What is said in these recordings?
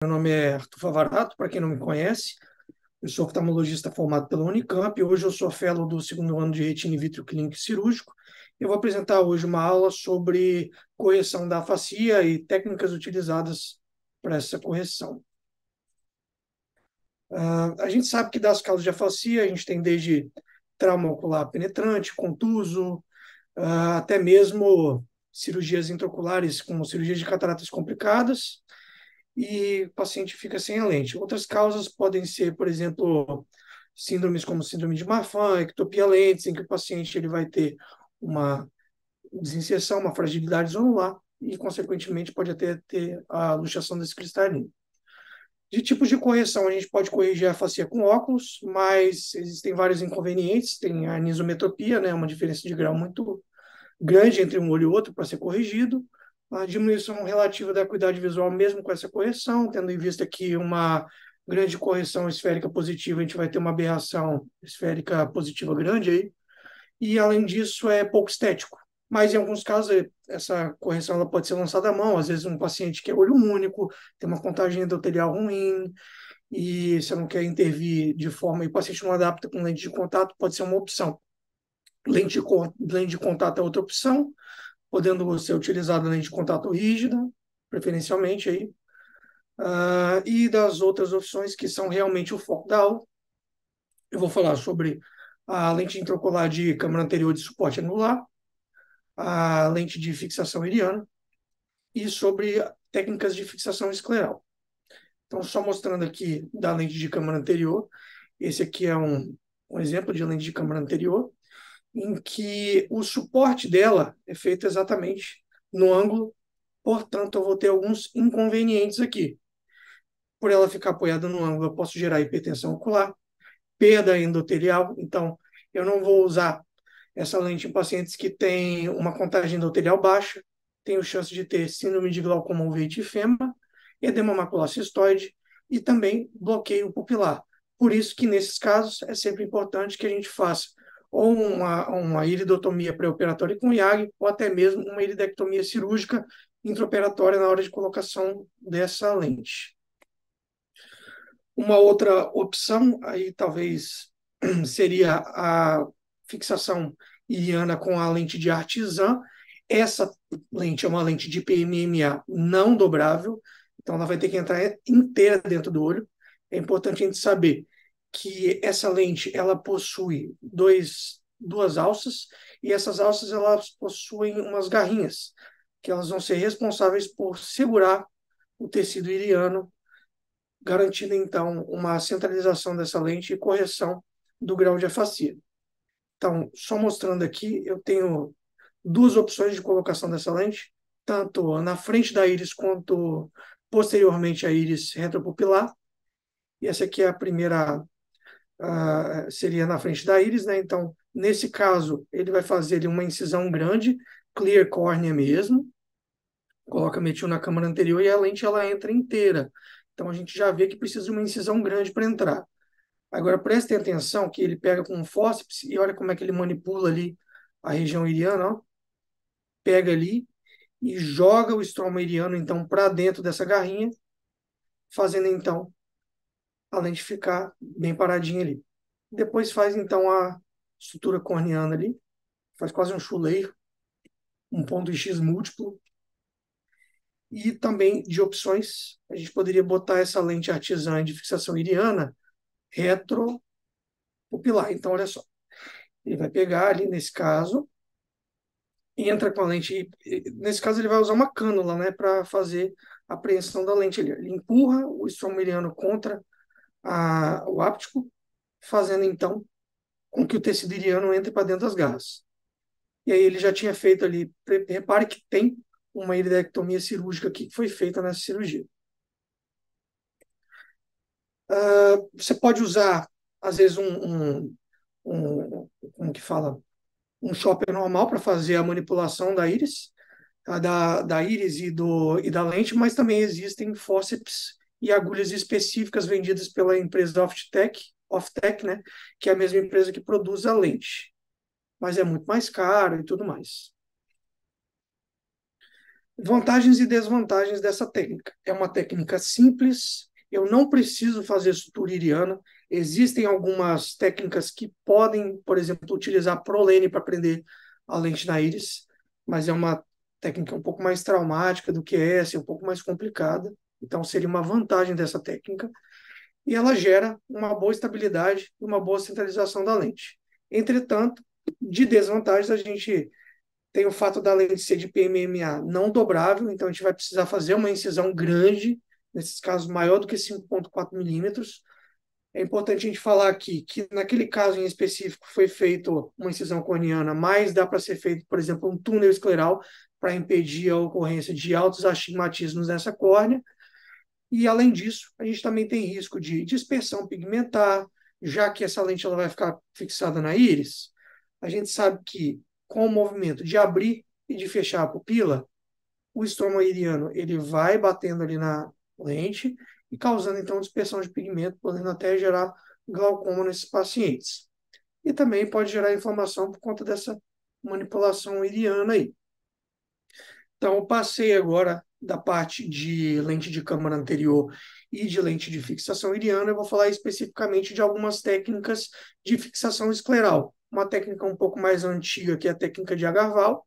Meu nome é Arthur Favarato, para quem não me conhece. Eu sou oftalmologista formado pela Unicamp e hoje eu sou fellow do segundo ano de retina e vítreo clínico e cirúrgico. Eu vou apresentar hoje uma aula sobre correção da afasia e técnicas utilizadas para essa correção. A gente sabe que das causas de afasia, a gente tem desde trauma ocular penetrante, contuso, até mesmo cirurgias intraoculares, como cirurgias de cataratas complicadas, e o paciente fica sem a lente. Outras causas podem ser, por exemplo, síndromes como síndrome de Marfan, ectopia lentis, em que o paciente ele vai ter uma desinserção, uma fragilidade zonular e, consequentemente, pode até ter a luxação desse cristalino. De tipos de correção, a gente pode corrigir a facia com óculos, mas existem vários inconvenientes. Tem a anisometropia, né, uma diferença de grau muito grande entre um olho e outro para ser corrigido, a diminuição relativa da acuidade visual mesmo com essa correção, tendo em vista que uma grande correção esférica positiva, a gente vai ter uma aberração esférica positiva grande aí, e além disso é pouco estético. Mas em alguns casos essa correção ela pode ser lançada à mão, às vezes um paciente que é olho único, tem uma contagem endotelial ruim, e você não quer intervir de forma, e o paciente não adapta com lente de contato, pode ser uma opção. Lente de contato é outra opção, podendo ser utilizada lente de contato rígida, preferencialmente aí, e das outras opções que são realmente o foco da aula. Eu vou falar sobre a lente intraocular de câmara anterior de suporte anular, a lente de fixação iriana e sobre técnicas de fixação escleral. Então, só mostrando aqui da lente de câmara anterior, esse aqui é um exemplo de lente de câmara anterior, em que o suporte dela é feito exatamente no ângulo, portanto, eu vou ter alguns inconvenientes aqui. Por ela ficar apoiada no ângulo, eu posso gerar hipertensão ocular, perda endotelial, então eu não vou usar essa lente em pacientes que têm uma contagem endotelial baixa, tenho chance de ter síndrome de glaucoma uveítifema, edema macular cistoide e também bloqueio pupilar. Por isso que, nesses casos, é sempre importante que a gente faça ou uma iridotomia pré-operatória com IAG, ou até mesmo uma iridectomia cirúrgica intraoperatória na hora de colocação dessa lente. Uma outra opção, aí talvez seria a fixação iriana com a lente de Artisan. Essa lente é uma lente de PMMA não dobrável, então ela vai ter que entrar inteira dentro do olho. É importante a gente saber que essa lente ela possui duas alças, e essas alças elas possuem umas garrinhas, que elas vão ser responsáveis por segurar o tecido iriano, garantindo então uma centralização dessa lente e correção do grau de afasia. Então, só mostrando aqui, eu tenho duas opções de colocação dessa lente, tanto na frente da íris quanto posteriormente à íris retropupilar. E essa aqui é a primeira, seria na frente da íris, né? Então, nesse caso, ele vai fazer uma incisão grande, clear córnea mesmo, coloca metil na câmara anterior e a lente ela entra inteira. Então, a gente já vê que precisa de uma incisão grande para entrar. Agora, prestem atenção que ele pega com um fórceps e olha como é que ele manipula ali a região iriana, ó. Pega ali e joga o estroma iriano, então, para dentro dessa garrinha, fazendo, então, a lente ficar bem paradinha ali. Depois faz, então, a sutura corneana ali, faz quase um chuleiro, um ponto X múltiplo. E também de opções, a gente poderia botar essa lente artesã de fixação iriana retropupilar. Então, olha só, ele vai pegar ali, nesse caso, entra com a lente, nesse caso ele vai usar uma cânula, né, para fazer a apreensão da lente ali. Ele empurra o estroma iriano contra o áptico, fazendo então com que o tecido iriano entre para dentro das garras. E aí ele já tinha feito ali, repare que tem uma iridectomia cirúrgica aqui que foi feita nessa cirurgia. Você pode usar, às vezes, como que fala? Um chopper normal para fazer a manipulação da íris, da íris e da lente, mas também existem fórceps e agulhas específicas vendidas pela empresa Oftec, né, que é a mesma empresa que produz a lente, mas é muito mais caro e tudo mais. Vantagens e desvantagens dessa técnica. É uma técnica simples, eu não preciso fazer sutura iriana. Existem algumas técnicas que podem, por exemplo, utilizar Prolene para prender a lente na íris, mas é uma técnica um pouco mais traumática do que essa, é um pouco mais complicada. Então, seria uma vantagem dessa técnica. E ela gera uma boa estabilidade e uma boa centralização da lente. Entretanto, de desvantagens, a gente tem o fato da lente ser de PMMA não dobrável, então a gente vai precisar fazer uma incisão grande, nesses casos maior do que 5,4 milímetros. É importante a gente falar aqui que naquele caso em específico foi feito uma incisão corneana, mas dá para ser feito, por exemplo, um túnel escleral para impedir a ocorrência de altos astigmatismos nessa córnea. E além disso, a gente também tem risco de dispersão pigmentar, já que essa lente ela vai ficar fixada na íris. A gente sabe que com o movimento de abrir e de fechar a pupila, o estroma iriano ele vai batendo ali na lente e causando então dispersão de pigmento, podendo até gerar glaucoma nesses pacientes. E também pode gerar inflamação por conta dessa manipulação iriana aí. Então, eu passei agora da parte de lente de câmara anterior e de lente de fixação iriana, eu vou falar especificamente de algumas técnicas de fixação escleral. Uma técnica um pouco mais antiga, que é a técnica de Agarwal,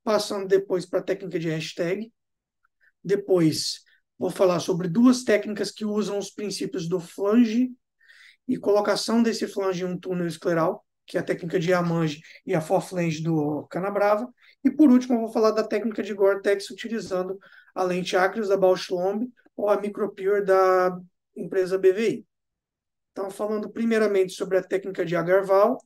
passando depois para a técnica de hashtag. Depois, vou falar sobre duas técnicas que usam os princípios do flange e colocação desse flange em um túnel escleral, que é a técnica de Hamange e a forflange do Canabrava. E por último, eu vou falar da técnica de Gore-Tex utilizando a lente Acrylic da Bausch Lomb ou a Micropure da empresa BVI. Então, falando primeiramente sobre a técnica de Agarwal,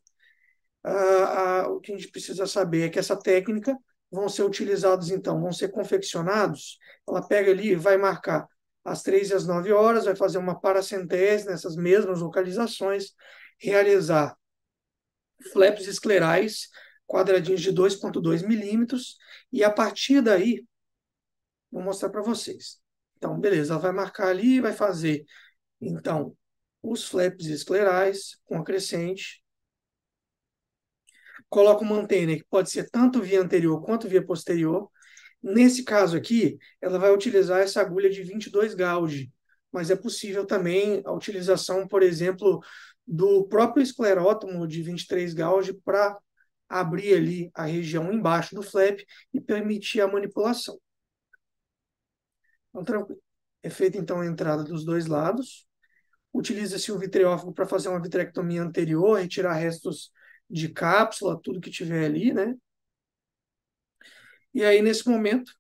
o que a gente precisa saber é que essa técnica vão ser utilizados, então, vão ser confeccionados, ela pega ali e vai marcar às 3 e às 9 horas, vai fazer uma paracentese nessas mesmas localizações, realizar flaps esclerais, quadradinhos de 2,2 milímetros, e a partir daí, vou mostrar para vocês. Então, beleza, ela vai marcar ali, vai fazer, então, os flaps esclerais com a crescente, coloca uma antena que pode ser tanto via anterior quanto via posterior. Nesse caso aqui, ela vai utilizar essa agulha de 22 gauge, mas é possível também a utilização, por exemplo, do próprio esclerótomo de 23 gauge para abrir ali a região embaixo do flap e permitir a manipulação. Então, tranquilo. É feita então a entrada dos dois lados. Utiliza-se o vitreófago para fazer uma vitrectomia anterior, retirar restos de cápsula, tudo que tiver ali, né? E aí, nesse momento,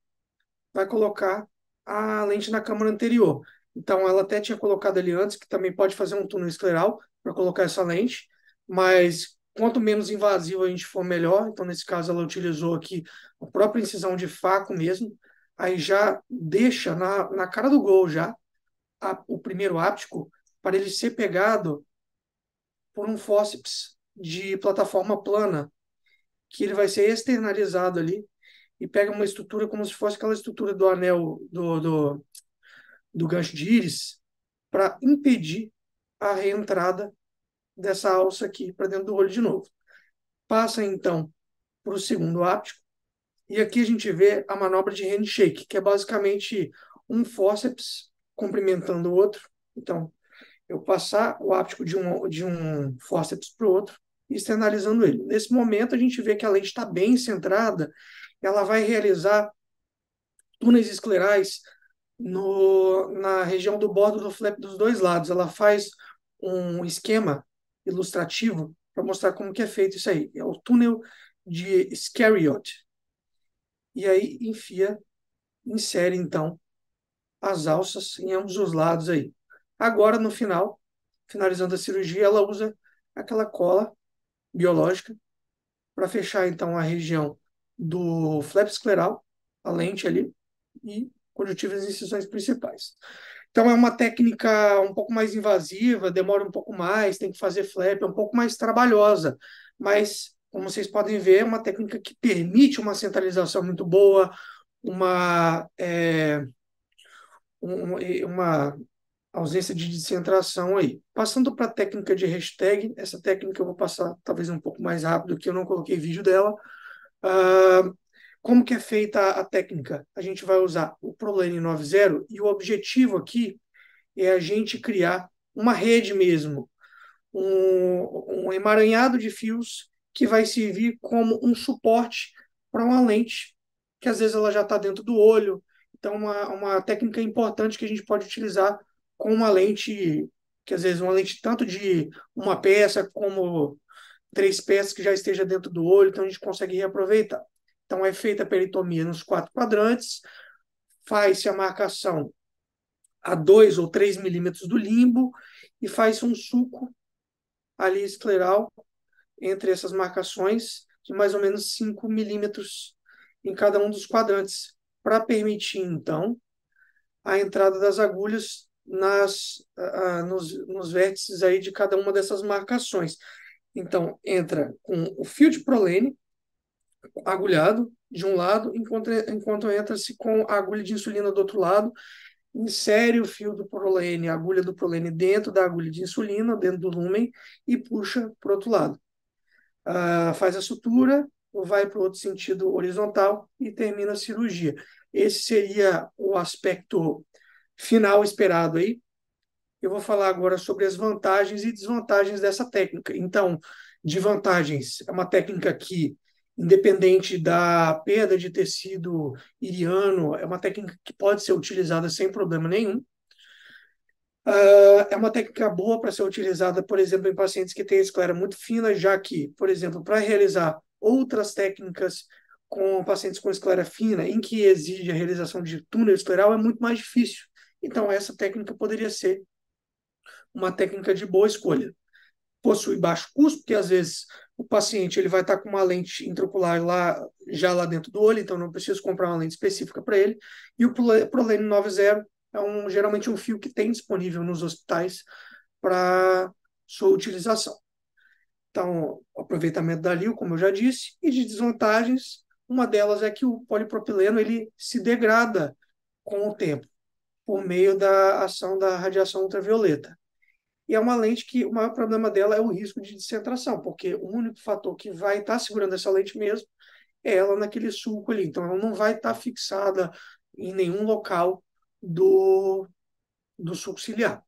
vai colocar a lente na câmara anterior. Então, ela até tinha colocado ali antes, que também pode fazer um túnel escleral para colocar essa lente, mas quanto menos invasivo a gente for, melhor. Então, nesse caso, ela utilizou aqui a própria incisão de faco mesmo, aí já deixa na cara do gol já o primeiro áptico para ele ser pegado por um fórceps de plataforma plana, que ele vai ser externalizado ali e pega uma estrutura como se fosse aquela estrutura do anel do gancho de íris para impedir a reentrada dessa alça aqui para dentro do olho de novo. Passa então para o segundo áptico e aqui a gente vê a manobra de handshake, que é basicamente um fórceps cumprimentando o outro. Então, eu passar o áptico de um fórceps para o outro e externalizando ele. Nesse momento, a gente vê que a lente está bem centrada, ela vai realizar túneis esclerais na região do bordo do flap dos dois lados. Ela faz um esquema ilustrativo para mostrar como que é feito isso aí. É o túnel de Scariot. E aí insere então as alças em ambos os lados aí. Agora, no final, finalizando a cirurgia, ela usa aquela cola biológica para fechar então a região do flap escleral, a lente ali, e conjuntivas e incisões principais. Então, é uma técnica um pouco mais invasiva, demora um pouco mais, tem que fazer flap, é um pouco mais trabalhosa, mas, como vocês podem ver, é uma técnica que permite uma centralização muito boa, uma, é, uma ausência de descentração aí. Passando para a técnica de hashtag, essa técnica eu vou passar talvez um pouco mais rápido, que eu não coloquei vídeo dela. Como que é feita a técnica? A gente vai usar o ProLane 90 e o objetivo aqui é a gente criar uma rede mesmo, um emaranhado de fios que vai servir como um suporte para uma lente, que às vezes ela já está dentro do olho. Então, uma técnica importante que a gente pode utilizar com uma lente, que às vezes uma lente tanto de uma peça como três peças que já esteja dentro do olho, então a gente consegue reaproveitar. Então, é feita a peritomia nos 4 quadrantes, faz-se a marcação a 2 ou 3 milímetros do limbo e faz um suco ali escleral entre essas marcações de mais ou menos 5 milímetros em cada um dos quadrantes, para permitir, então, a entrada das agulhas nos vértices aí de cada uma dessas marcações. Então, entra com o fio de prolene agulhado de um lado, enquanto entra-se com a agulha de insulina do outro lado, insere o fio do prolene, a agulha do prolene dentro da agulha de insulina, dentro do lúmen, e puxa para o outro lado. Faz a sutura, vai para o outro sentido horizontal e termina a cirurgia. Esse seria o aspecto final esperado aí. Eu vou falar agora sobre as vantagens e desvantagens dessa técnica. Então, de vantagens, é uma técnica que, independente da perda de tecido iliano, é uma técnica que pode ser utilizada sem problema nenhum. É uma técnica boa para ser utilizada, por exemplo, em pacientes que têm esclera muito fina, já que, por exemplo, para realizar outras técnicas com pacientes com esclera fina, em que exige a realização de túnel escleral, é muito mais difícil. Então, essa técnica poderia ser uma técnica de boa escolha. Possui baixo custo, porque às vezes o paciente ele vai estar com uma lente intraocular já lá dentro do olho, então não preciso comprar uma lente específica para ele. E o ProLane 90 é geralmente um fio que tem disponível nos hospitais para sua utilização. Então, o aproveitamento da liu, como eu já disse, e de desvantagens, uma delas é que o polipropileno ele se degrada com o tempo, por meio da ação da radiação ultravioleta. E é uma lente que o maior problema dela é o risco de descentração, porque o único fator que vai estar segurando essa lente mesmo é ela naquele sulco ali. Então, ela não vai estar fixada em nenhum local do sulco ciliar.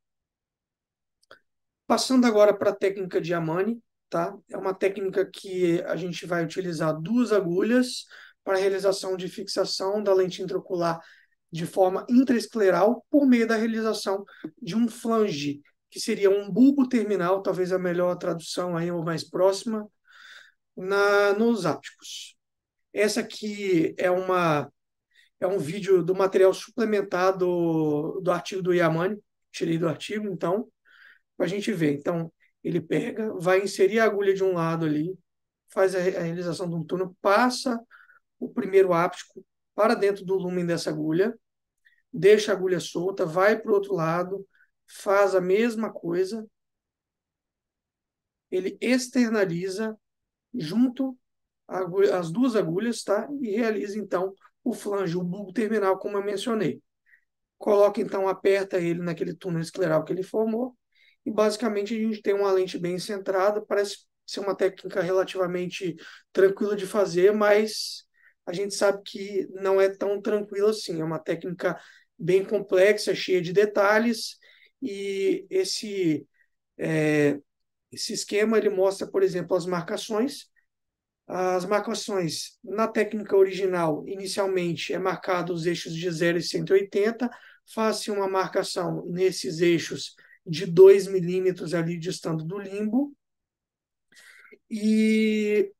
Passando agora para a técnica de Amani, tá? É uma técnica que a gente vai utilizar 2 agulhas para a realização de fixação da lente intraocular de forma intraescleral por meio da realização de um flange, que seria um bulbo terminal, talvez a melhor tradução aí ou mais próxima, nos ápticos. Essa aqui é um vídeo do material suplementar do artigo do Yamane, tirei do artigo, então, para a gente ver. Então, ele pega, vai inserir a agulha de um lado ali, faz a realização de um túnel, passa o primeiro áptico para dentro do lumen dessa agulha, deixa a agulha solta, vai para o outro lado, faz a mesma coisa, ele externaliza junto as 2 agulhas, tá? E realiza, então, o flange, o bulbo terminal, como eu mencionei. Coloca, então, aperta ele naquele túnel escleral que ele formou, e basicamente a gente tem uma lente bem centrada, parece ser uma técnica relativamente tranquila de fazer, mas a gente sabe que não é tão tranquila assim, é uma técnica bem complexa, cheia de detalhes, e esse esquema ele mostra, por exemplo, as marcações na técnica original, inicialmente, é marcado os eixos de 0 e 180, faz-se uma marcação nesses eixos de 2 milímetros ali distando do limbo, e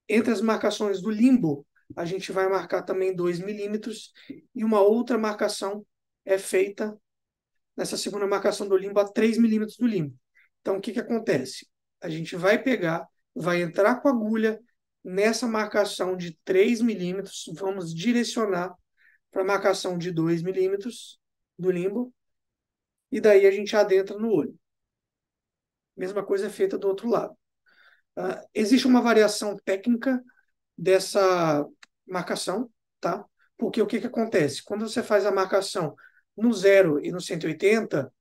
entre as marcações do limbo, a gente vai marcar também 2 milímetros, e uma outra marcação é feita nessa segunda marcação do limbo a 3 milímetros do limbo. Então, o que acontece? A gente vai pegar, vai entrar com a agulha nessa marcação de 3 milímetros, vamos direcionar para a marcação de 2 milímetros do limbo, e daí a gente adentra no olho. Mesma coisa é feita do outro lado. Existe uma variação técnica dessa marcação, tá? Porque o que acontece? Quando você faz a marcação no 0 e no 180,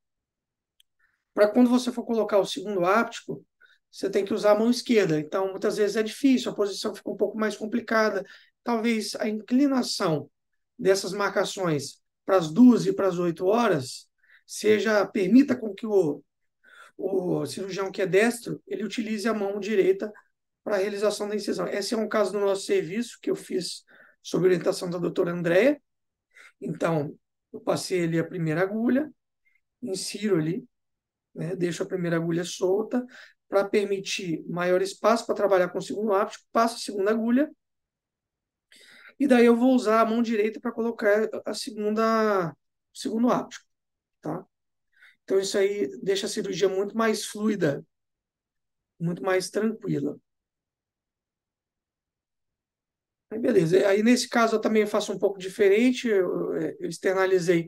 para quando você for colocar o segundo áptico, você tem que usar a mão esquerda. Então, muitas vezes é difícil, a posição fica um pouco mais complicada. talvez a inclinação dessas marcações para as 2 e para as 8 horas permita com que o cirurgião que é destro, ele utilize a mão direita para a realização da incisão. Esse é um caso do nosso serviço que eu fiz sob orientação da doutora Andréia. Então, eu passei ali a primeira agulha, insiro ali, né, deixo a primeira agulha solta para permitir maior espaço para trabalhar com o segundo áptico, passo a segunda agulha, e daí eu vou usar a mão direita para colocar o segundo áptico, tá? Então, isso aí deixa a cirurgia muito mais fluida, muito mais tranquila. Aí, beleza. Aí, nesse caso, eu também faço um pouco diferente. Eu externalizei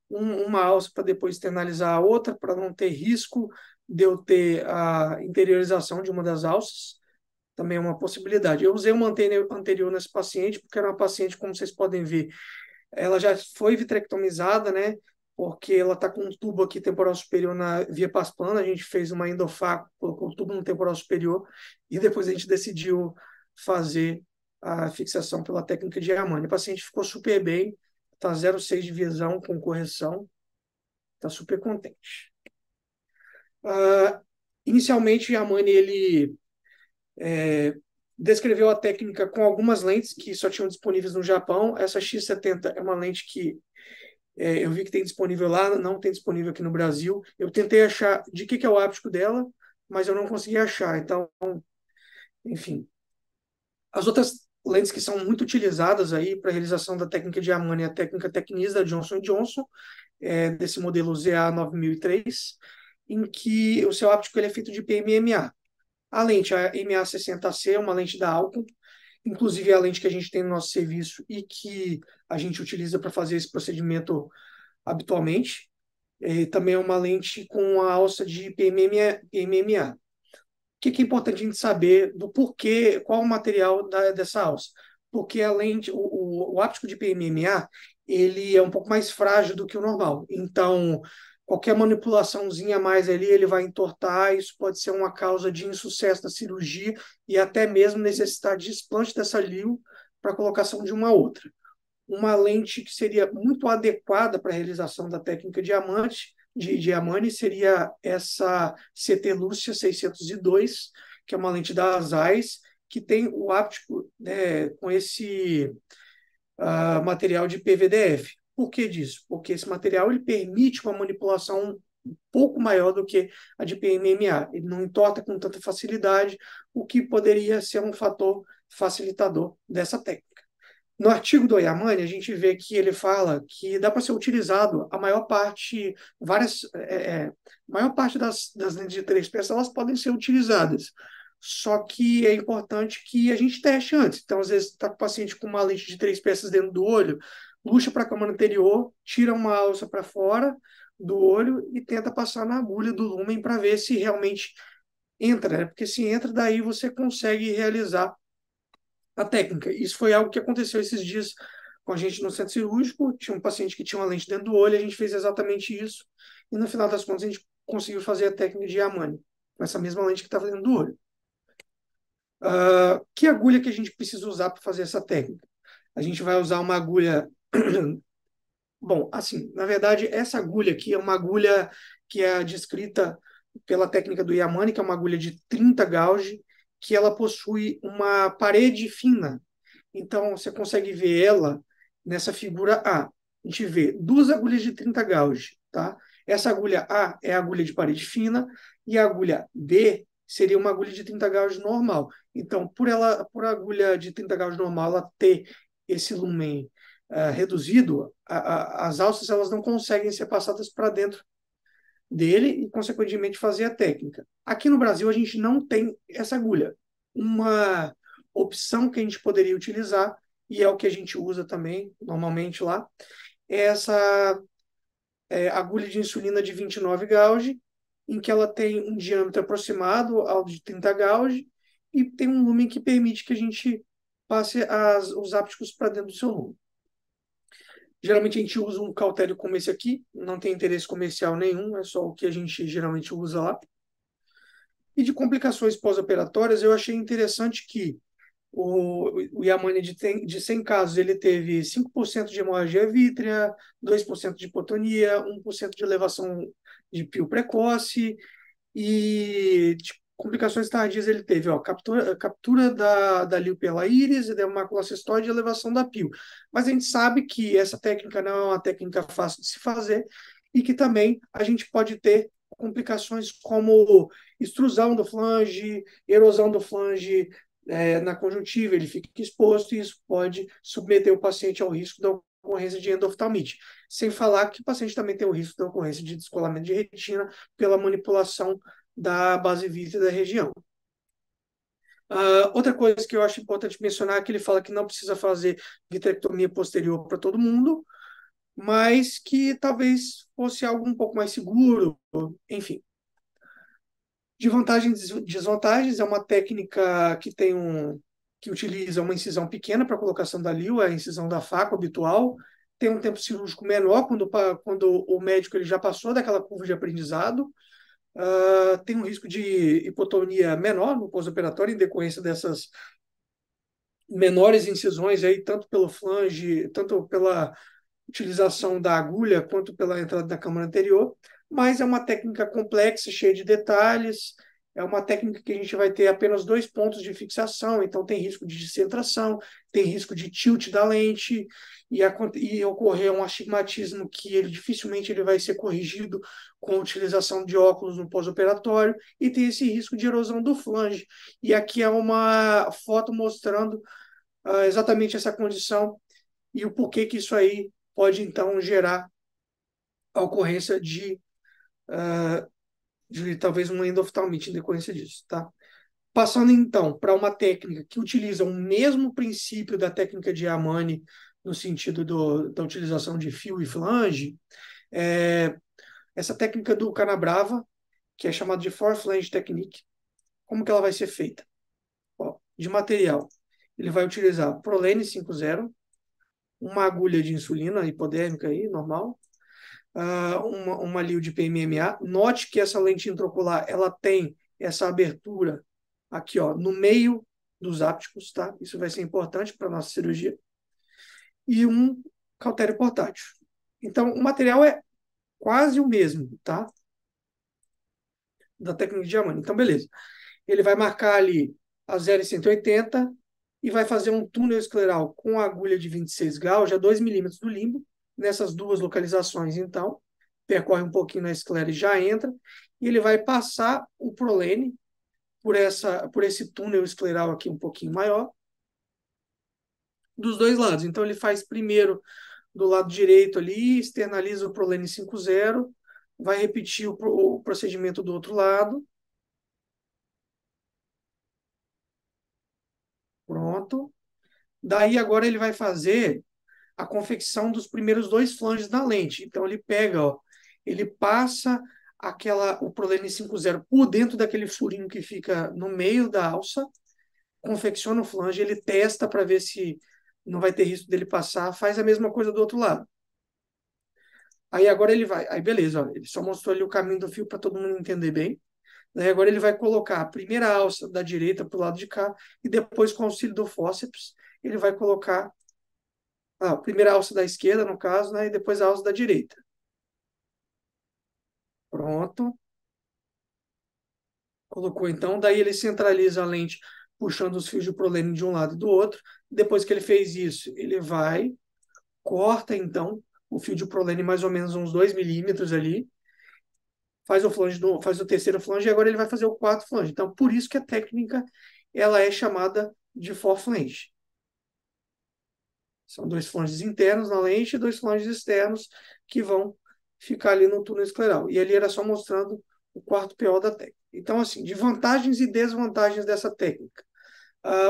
uma alça para depois externalizar a outra, para não ter risco de eu ter a interiorização de uma das alças. Também é uma possibilidade. Eu usei uma anterior nesse paciente, porque era uma paciente, como vocês podem ver, ela já foi vitrectomizada, né? Porque ela está com um tubo aqui temporal superior na via pars plana. A gente fez uma endofaco, colocou o tubo no temporal superior e depois a gente decidiu fazer a fixação pela técnica de Yamane. O paciente ficou super bem, está 0,6 de visão com correção, está super contente. Inicialmente, o Yamane, ele descreveu a técnica com algumas lentes que só tinham disponíveis no Japão. Essa X70 é uma lente que eu vi que tem disponível lá, não tem disponível aqui no Brasil. Eu tentei achar de que é o áptico dela, mas eu não consegui achar. Então, enfim. As outras lentes que são muito utilizadas aí para a realização da técnica de Yamane é a técnica Tecnis da Johnson Johnson, desse modelo ZA9003, em que o seu áptico ele é feito de PMMA. A lente, a MA60C, é uma lente da Alcon, inclusive é a lente que a gente tem no nosso serviço e que a gente utiliza para fazer esse procedimento habitualmente. Também é uma lente com a alça de PMMA. O que é importante a gente saber do porquê, qual o material dessa alça? Porque a lente, o áptico de PMMA, ele é um pouco mais frágil do que o normal. Então, qualquer manipulaçãozinha a mais ali, ele vai entortar. Isso pode ser uma causa de insucesso da cirurgia e até mesmo necessitar de explante dessa LIO para colocação de uma outra. Uma lente que seria muito adequada para a realização da técnica de Yamane seria essa CT Lúcia 602, que é uma lente da Zeiss, que tem o áptico, né, com esse material de PVDF. Por que disso? Porque esse material ele permite uma manipulação um pouco maior do que a de PMMA. Ele não entorta com tanta facilidade, o que poderia ser um fator facilitador dessa técnica. No artigo do Yamane, a gente vê que ele fala que dá para ser utilizado a maior parte, maior parte das lentes de 3 peças, elas podem ser utilizadas. Só que é importante que a gente teste antes. Então, às vezes, está com o paciente com uma lente de 3 peças dentro do olho, luxa para a câmara anterior, tira uma alça para fora do olho e tenta passar na agulha do lumen para ver se realmente entra, né? Porque se entra, daí você consegue realizar a técnica. Isso foi algo que aconteceu esses dias com a gente no centro cirúrgico. Tinha um paciente que tinha uma lente dentro do olho, a gente fez exatamente isso. E no final das contas, a gente conseguiu fazer a técnica de Yamane, com essa mesma lente que estava dentro do olho. Que agulha que a gente precisa usar para fazer essa técnica? A gente vai usar uma agulha. Bom, assim, na verdade, essa agulha aqui é uma agulha que é descrita pela técnica do Yamane, que é uma agulha de 30 gauge, que ela possui uma parede fina. Então, você consegue ver ela nessa figura A. A gente vê 2 agulhas de 30 gauge, tá? Essa agulha A é a agulha de parede fina e a agulha B seria uma agulha de 30 gauge normal. Então, por a agulha de 30 gauge normal ela ter esse lumen reduzido, as alças elas não conseguem ser passadas para dentro dele e, consequentemente, fazer a técnica. Aqui no Brasil, a gente não tem essa agulha. Uma opção que a gente poderia utilizar, e é o que a gente usa também, normalmente lá, é essa agulha de insulina de 29 gauge, em que ela tem um diâmetro aproximado ao de 30 gauge e tem um lumen que permite que a gente passe os ápticos para dentro do seu lumen. Geralmente a gente usa um cautério como esse aqui, não tem interesse comercial nenhum, é só o que a gente geralmente usa lá. E de complicações pós-operatórias, eu achei interessante que O Yamane de 100 casos, ele teve 5% de hemorragia vítrea, 2% de hipotonia, 1% de elevação de pio precoce e de complicações tardias ele teve, ó, captura da lio pela íris, dermatomaculocestoide e elevação da pio. Mas a gente sabe que essa técnica não é uma técnica fácil de se fazer e que também a gente pode ter complicações como extrusão do flange, erosão do flange, na conjuntiva, ele fica exposto e isso pode submeter o paciente ao risco da ocorrência de endoftalmite. Sem falar que o paciente também tem o risco da ocorrência de descolamento de retina pela manipulação da base vítrea da região. Outra coisa que eu acho importante mencionar é que ele fala que não precisa fazer vitrectomia posterior para todo mundo, mas que talvez fosse algo um pouco mais seguro, enfim. De vantagens e desvantagens, é uma técnica que utiliza uma incisão pequena para a colocação da lio, a incisão da faca habitual, tem um tempo cirúrgico menor quando o médico ele já passou daquela curva de aprendizado, tem um risco de hipotonia menor no pós-operatório em decorrência dessas menores incisões aí, tanto pelo flange, tanto pela utilização da agulha quanto pela entrada da câmara anterior, mas é uma técnica complexa, cheia de detalhes, é uma técnica que a gente vai ter apenas 2 pontos de fixação, então tem risco de descentração, tem risco de tilt da lente e ocorrer um astigmatismo que ele dificilmente ele vai ser corrigido com a utilização de óculos no pós-operatório e tem esse risco de erosão do flange. E aqui é uma foto mostrando exatamente essa condição e o porquê que isso aí pode, então, gerar a ocorrência de talvez uma endoftalmite em decorrência disso, tá? Passando, então, para uma técnica que utiliza o mesmo princípio da técnica de Yamane, no sentido da utilização de fio e flange, essa técnica do Canabrava, que é chamada de Four Flange Technique, como que ela vai ser feita? Ó, de material, ele vai utilizar Prolene 50, uma agulha de insulina hipodérmica aí, normal, uma lio de PMMA. Note que essa lente intraocular ela tem essa abertura aqui, ó, no meio dos ápticos, tá? Isso vai ser importante para a nossa cirurgia. E um cautério portátil. Então, o material é quase o mesmo, tá? Da técnica de Yamane. Então, beleza. Ele vai marcar ali a 0,180 e vai fazer um túnel escleral com a agulha de 26 gauge a 2 milímetros do limbo, nessas duas localizações, então, percorre um pouquinho na esclera e já entra, e ele vai passar o prolene por esse túnel escleral aqui um pouquinho maior, dos dois lados. Então, ele faz primeiro do lado direito ali, externaliza o prolene 50, vai repetir o procedimento do outro lado. Pronto. Daí, agora ele vai fazer a confecção dos primeiros 2 flanges da lente. Então, ele pega, ó, ele passa o Prolene 50 por dentro daquele furinho que fica no meio da alça, confecciona o flange, ele testa para ver se não vai ter risco dele passar, faz a mesma coisa do outro lado. Aí agora ele vai, aí beleza, ó, ele só mostrou ali o caminho do fio para todo mundo entender bem. Daí agora ele vai colocar a primeira alça da direita para o lado de cá e depois, com o auxílio do fórceps, ele vai colocar a primeira alça da esquerda, no caso, né, e depois a alça da direita. Pronto. Colocou então, daí ele centraliza a lente puxando os fios de prolene de um lado e do outro. Depois que ele fez isso, ele vai, corta então o fio de prolene mais ou menos uns 2 milímetros ali, faz o terceiro flange e agora ele vai fazer o quarto flange. Então, por isso que a técnica ela é chamada de four flange. São 2 flanges internos na lente e 2 flanges externos que vão ficar ali no túnel escleral. E ali era só mostrando o quarto PO da técnica. Então, assim, de vantagens e desvantagens dessa técnica.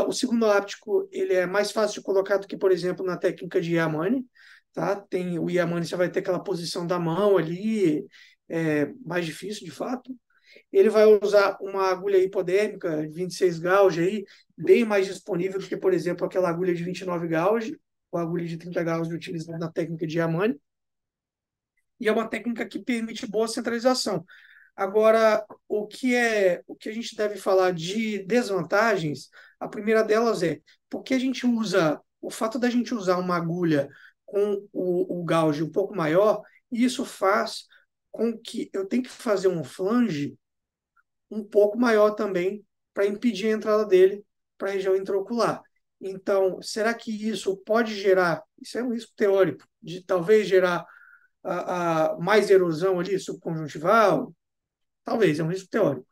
O segundo áptico ele é mais fácil de colocar do que, por exemplo, na técnica de Yamane. Tá? O Yamane você vai ter aquela posição da mão ali, mais difícil de fato. Ele vai usar uma agulha hipodérmica, 26 gauge, aí, bem mais disponível do que, por exemplo, aquela agulha de 29 gauge, ou agulha de 30 gauge utilizada na técnica de Yamane. E é uma técnica que permite boa centralização. Agora, o que a gente deve falar de desvantagens, A primeira delas é porque a gente usa, o fato da gente usar uma agulha com o gauge um pouco maior, isso faz com que eu tenha que fazer um flange um pouco maior também para impedir a entrada dele para a região intraocular. Então, será que isso pode gerar, isso é um risco teórico, de talvez gerar mais erosão ali subconjuntival? Talvez, é um risco teórico.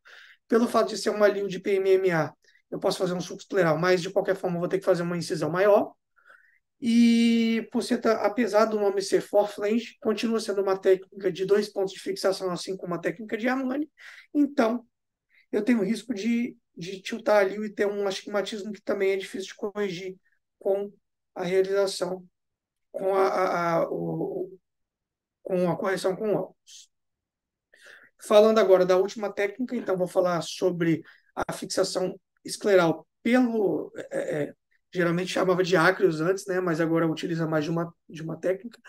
Pelo fato de ser uma LIO de PMMA, eu posso fazer um subscleral, mas de qualquer forma eu vou ter que fazer uma incisão maior. E apesar do nome ser forflange, continua sendo uma técnica de 2 pontos de fixação, assim como uma técnica de Armani. Então, eu tenho risco de tiltar ali e ter um astigmatismo que também é difícil de corrigir com a realização, com com a correção com óculos. Falando agora da última técnica, então vou falar sobre a fixação escleral geralmente chamava de acreos antes, né, mas agora utiliza mais de uma técnica.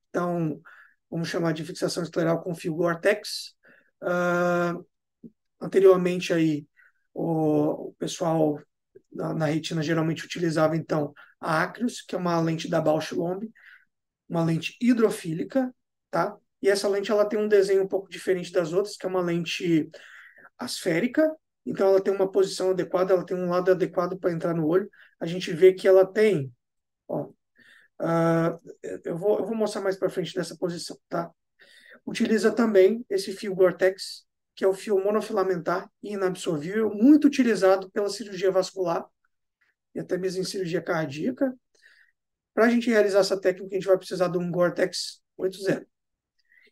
Então, vamos chamar de fixação escleral com fio Gore-Tex. Anteriormente aí o pessoal na retina geralmente utilizava então a Acreos, que é uma lente da Bausch Lomb, uma lente hidrofílica, tá? E essa lente ela tem um desenho um pouco diferente das outras, que é uma lente asférica, então ela tem uma posição adequada, ela tem um lado adequado para entrar no olho. A gente vê que ela tem, ó, eu vou mostrar mais para frente dessa posição, tá? Utiliza também esse fio Gore-Tex, que é o fio monofilamentar e inabsorvível, muito utilizado pela cirurgia vascular e até mesmo em cirurgia cardíaca. Para a gente realizar essa técnica, a gente vai precisar de um Gore-Tex 80.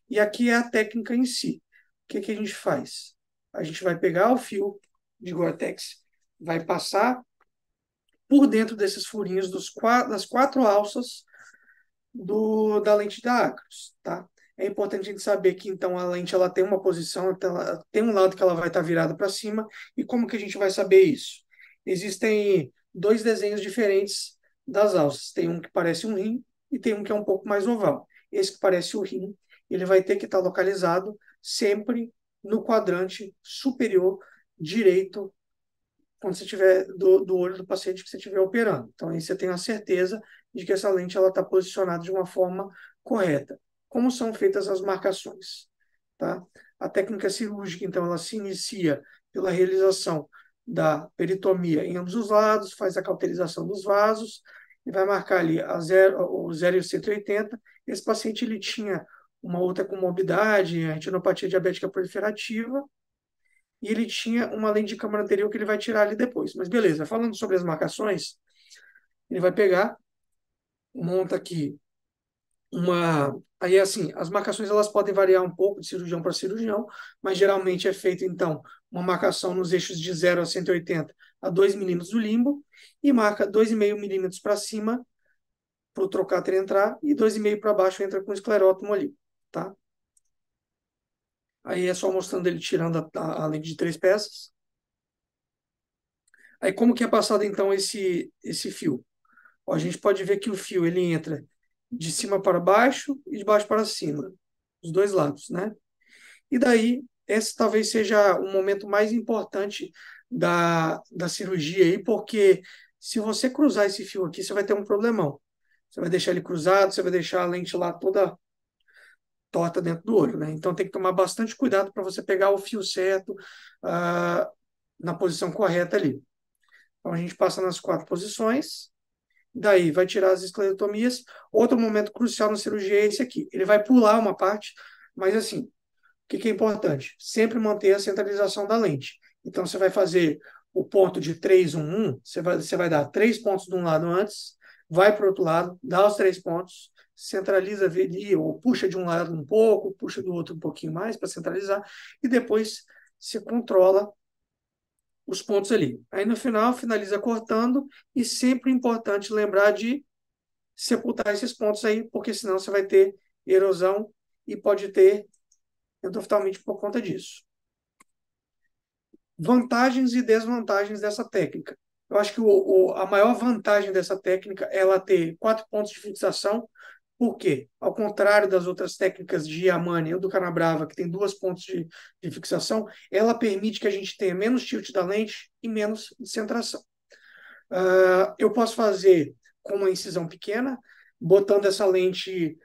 E aqui é a técnica em si. O que que a gente faz? A gente vai pegar o fio de Gore-Tex, vai passar por dentro desses furinhos das 4 alças da lente da Acros, tá? É importante a gente saber que então a lente ela tem uma posição, ela tem um lado que ela vai estar virada para cima. E como que a gente vai saber isso? Existem 2 desenhos diferentes das alças. Tem um que parece um rim e tem um que é um pouco mais oval. Esse que parece o rim, ele vai ter que estar localizado sempre no quadrante superior direito quando você tiver do olho do paciente que você estiver operando. Então, aí você tem a certeza de que essa lente ela está posicionada de uma forma correta. Como são feitas as marcações? Tá? A técnica cirúrgica, então, ela se inicia pela realização da peritomia em ambos os lados, faz a cauterização dos vasos e vai marcar ali o 0 e o 180. Esse paciente ele tinha uma outra comorbidade, a retinopatia diabética proliferativa, e ele tinha uma lente de câmara anterior que ele vai tirar ali depois. Mas beleza, falando sobre as marcações, ele vai pegar, monta aqui uma... Aí, assim, as marcações elas podem variar um pouco de cirurgião para cirurgião, mas geralmente é feito, então, uma marcação nos eixos de 0 a 180 a 2 milímetros do limbo e marca 2,5 milímetros para cima para o trocáter entrar e 2,5 para baixo entra com o esclerótomo ali, tá? Aí é só mostrando ele tirando a lente de 3 peças. Aí como que é passado, então, esse fio? Ó, a gente pode ver que o fio ele entra de cima para baixo e de baixo para cima, os dois lados, né? E daí, esse talvez seja o momento mais importante da cirurgia aí, porque se você cruzar esse fio aqui, você vai ter um problemão. Você vai deixar ele cruzado, você vai deixar a lente lá toda torta dentro do olho, né? Então tem que tomar bastante cuidado para você pegar o fio certo, na posição correta ali. Então a gente passa nas 4 posições. Daí vai tirar as esclerotomias. Outro momento crucial na cirurgia é esse aqui. Ele vai pular uma parte, mas assim, o que é importante? Sempre manter a centralização da lente. Então você vai fazer o ponto de 3, 1, 1, você vai dar 3 pontos de um lado antes, vai para o outro lado, dá os 3 pontos, centraliza ali, ou puxa de um lado um pouco, puxa do outro um pouquinho mais para centralizar, e depois você controla os pontos ali. Aí no final, finaliza cortando, e sempre importante lembrar de sepultar esses pontos aí, porque senão você vai ter erosão e pode ter endoftalmite por conta disso. Vantagens e desvantagens dessa técnica. Eu acho que a maior vantagem dessa técnica é ela ter 4 pontos de fixação, porque, ao contrário das outras técnicas de Yamane ou do Canabrava, que tem 2 pontos de fixação, ela permite que a gente tenha menos tilt da lente e menos descentração. Eu posso fazer com uma incisão pequena, botando essa lente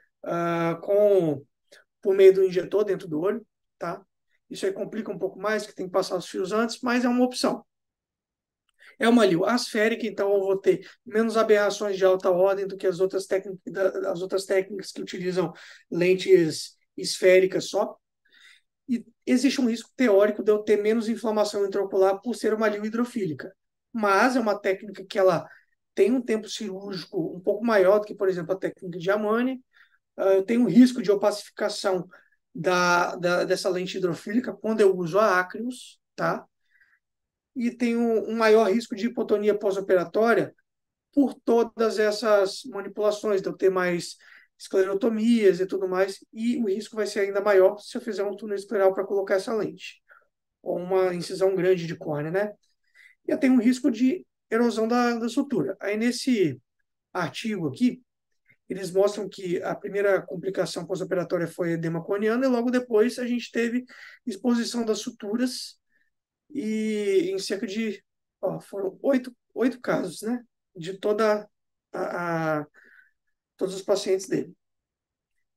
por meio do injetor dentro do olho, tá? Isso aí complica um pouco mais, que tem que passar os fios antes, mas é uma opção. É uma lil asférica, então eu vou ter menos aberrações de alta ordem do que as outras técnicas que utilizam lentes esféricas só. E existe um risco teórico de eu ter menos inflamação intraocular por ser uma lil hidrofílica. Mas é uma técnica que ela tem um tempo cirúrgico um pouco maior do que, por exemplo, a técnica de Amani. Eu tenho um risco de opacificação dessa lente hidrofílica quando eu uso a Acryos, tá? E tenho um maior risco de hipotonia pós-operatória por todas essas manipulações, de eu ter mais esclerotomias e tudo mais, e o risco vai ser ainda maior se eu fizer um túnel escleral para colocar essa lente, ou uma incisão grande de córnea, né? E eu tenho um risco de erosão da sutura. Aí, nesse artigo aqui, eles mostram que a primeira complicação pós-operatória foi edema corneano, e logo depois a gente teve exposição das suturas, e em cerca de, foram oito casos, né? De todos os pacientes dele.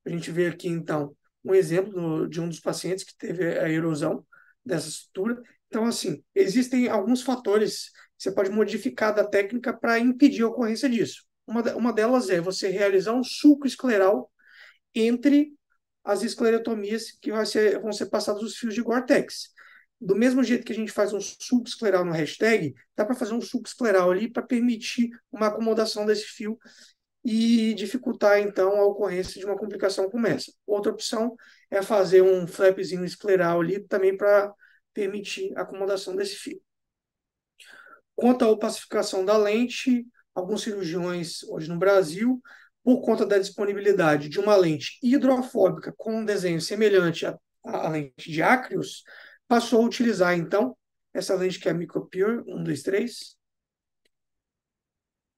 A gente vê aqui, então, um exemplo de um dos pacientes que teve a erosão dessa estrutura. Então, assim, existem alguns fatores que você pode modificar da técnica para impedir a ocorrência disso. Uma delas é você realizar um sulco escleral entre as esclerotomias que vão ser passados os fios de Gore-Tex. Do mesmo jeito que a gente faz um sulco escleral no hashtag, dá para fazer um sulco escleral ali para permitir uma acomodação desse fio e dificultar, então, a ocorrência de uma complicação como essa. Outra opção é fazer um flapzinho escleral ali também para permitir a acomodação desse fio. Quanto à opacificação da lente, alguns cirurgiões hoje no Brasil, por conta da disponibilidade de uma lente hidrofóbica com um desenho semelhante à lente de Acryos, passou a utilizar, então, essa lente que é a Micropure 123,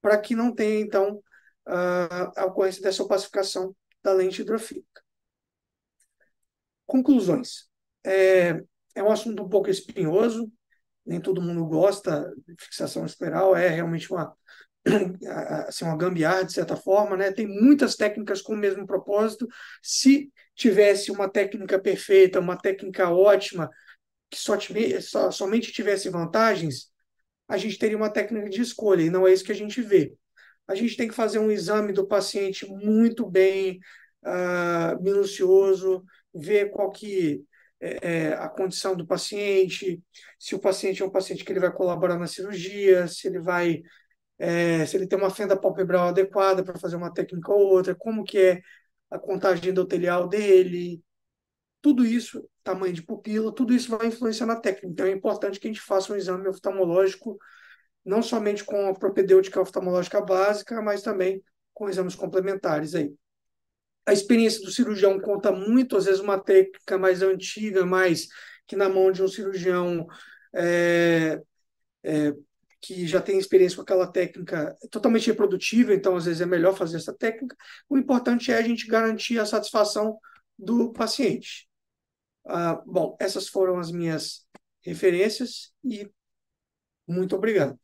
para que não tenha, então, a ocorrência dessa opacificação da lente hidrofílica. Conclusões. É um assunto um pouco espinhoso, nem todo mundo gosta de fixação escleral, é realmente assim, uma gambiarra, de certa forma, né? Tem muitas técnicas com o mesmo propósito. Se tivesse uma técnica perfeita, uma técnica ótima, que somente tivesse vantagens, a gente teria uma técnica de escolha, e não é isso que a gente vê. A gente tem que fazer um exame do paciente muito bem minucioso, ver qual que é a condição do paciente, se o paciente é um paciente que ele vai colaborar na cirurgia, se ele tem uma fenda palpebral adequada para fazer uma técnica ou outra, como que é a contagem endotelial dele, tudo isso, tamanho de pupila, tudo isso vai influenciar na técnica. Então é importante que a gente faça um exame oftalmológico não somente com a propedêutica oftalmológica básica, mas também com exames complementares aí. A experiência do cirurgião conta muito, às vezes uma técnica mais antiga, mais que na mão de um cirurgião que já tem experiência com aquela técnica totalmente reprodutível, então às vezes é melhor fazer essa técnica. O importante é a gente garantir a satisfação do paciente. Bom, essas foram as minhas referências e muito obrigado.